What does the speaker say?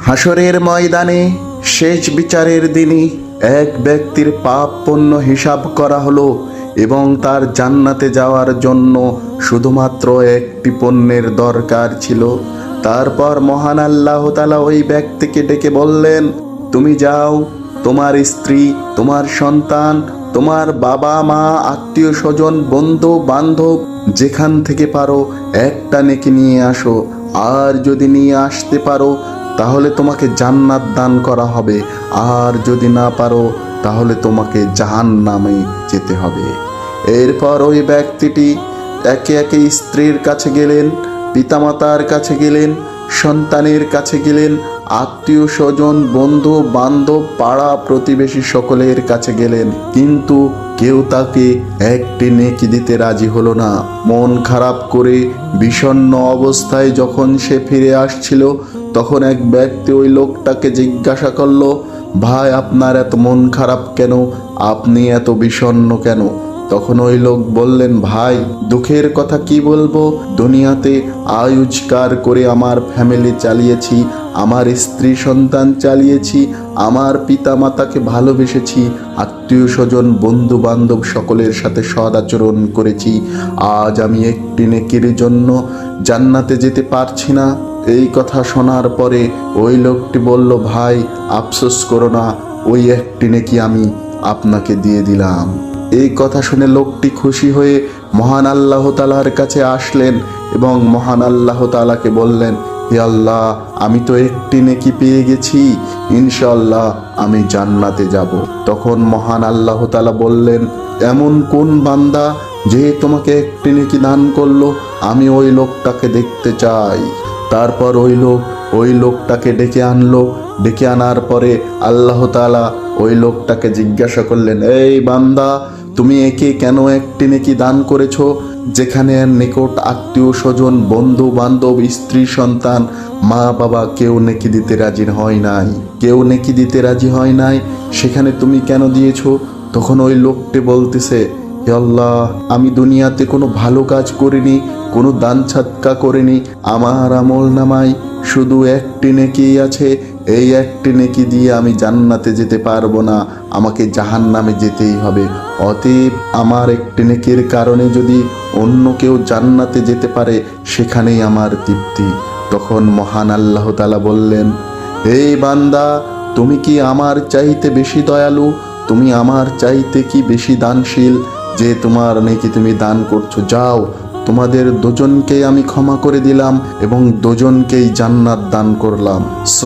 হাসরের ময়দানে শেষ বিচারের দিনই এক ব্যক্তির পাপ পুণ্য হিসাব করা হলো এবং তার জান্নাতে যাওয়ার জন্য শুধুমাত্র একটি পুণ্যের দরকার ছিল। তারপর মহান আল্লাহ তাআলা ওই ব্যক্তিকে ডেকে বললেন, তুমি যাও, তোমার স্ত্রী, তোমার সন্তান, তোমার বাবা মা, আত্মীয় স্বজন, বন্ধু বান্ধব, যেখান থেকে পারো একটা নেকি নিয়ে আসো। আর যদি নিয়ে আসতে পারো তাহলে তোমাকে জান্নাত দান করা হবে, আর যদি না পারো তাহলে তোমাকে জাহান্নামে যেতে হবে। এরপর ওই ব্যক্তিটি একে একে স্ত্রীর কাছে গেলেন, পিতামাতার কাছে গেলেন, সন্তানের কাছে গেলেন, আত্মীয় স্বজন, বন্ধু বান্ধব, পাড়া প্রতিবেশী সকলের কাছে গেলেন, কিন্তু কেউ তাকে একটি নেকি দিতে রাজি হলো না। মন খারাপ করে বিষণ্ণ অবস্থায় যখন সে ফিরে আসছিল, তখন এক ব্যক্তি ওই লোকটাকে জিজ্ঞাসা করলো, ভাই, আপনার এত মন খারাপ কেন? আপনি এত বিষণ্ণ কেন? তখন ওই লোক বললেন, ভাই, দুঃখের কথা কি বলবো, দুনিয়াতে আয়ুষ্কার করে আমার ফ্যামিলি চালিয়েছি, আমার স্ত্রী সন্তান চালিয়েছি, আমার পিতা মাতাকে ভালোবেসেছি, আত্মীয় স্বজন বন্ধু বান্ধব সকলের সাথে সদাচরণ করেছি। আজ আমি একটি নেকির জন্য জান্নাতে যেতে পারছি না। এই কথা শোনার পরে ওই লোকটি বলল, ভাই, আফসোস করো না, ওই একটি নেকি আমি আপনাকে দিয়ে দিলাম। এই কথা শুনে লোকটি খুশি হয়ে মহান আল্লাহ তাআলার কাছে আসলেন এবং মহান আল্লাহ তাআলাকে বললেন, হে আল্লাহ, আমি তো একটি নেকি পেয়ে গেছি, ইনশাআল্লাহ আমি জান্নাতে যাব। তখন মহান আল্লাহ তাআলা বললেন, এমন কোন বান্দা যে তোমাকে একটি নেকি দান করলো? আমি ওই লোকটাকে দেখতে চাই। তারপর ওই লোকটাকে ডেকে আনলো। ডেকে আনার পরে আল্লাহ তাআলা ওই লোকটাকে জিজ্ঞাসা করলেন, এই বান্দা, তুমি একে কেন একটি নেকি দান করেছো? যেখানে নিকট আত্মীয় স্বজন বন্ধু বান্ধব স্ত্রী সন্তান মা বাবা কেউ নেকি দিতে রাজি হয় নাই, সেখানে তুমি কেন দিয়েছো? তখন ওই লোকটি বলতেছে, হে আল্লাহ, আমি দুনিয়াতে কোনো ভালো কাজ করিনি, কোনো দান সাদকা করিনি, আমার আমল নামায় শুধু একটি নেকি আছে। এই একটি নেকি দিয়ে আমি জান্নাতে যেতে পারবো না, আমাকে জাহান্নামে যেতেই হবে। অতএব আমার একটি নেকির কারণে যদি অন্য কেউ জান্নাতে যেতে পারে, সেখানেই আমার তৃপ্তি। তখন মহান আল্লাহ তাআলা বললেন, এই বান্দা, তুমি কি আমার চাইতে বেশি দয়ালু? তুমি আমার চাইতে কি বেশি দানশীল যে তোমার নেকি তুমি দান করছো? যাও, তোমাদের দুজনকেই আমি ক্ষমা করে দিলাম এবং দুজনকেই জান্নাত দান করলাম।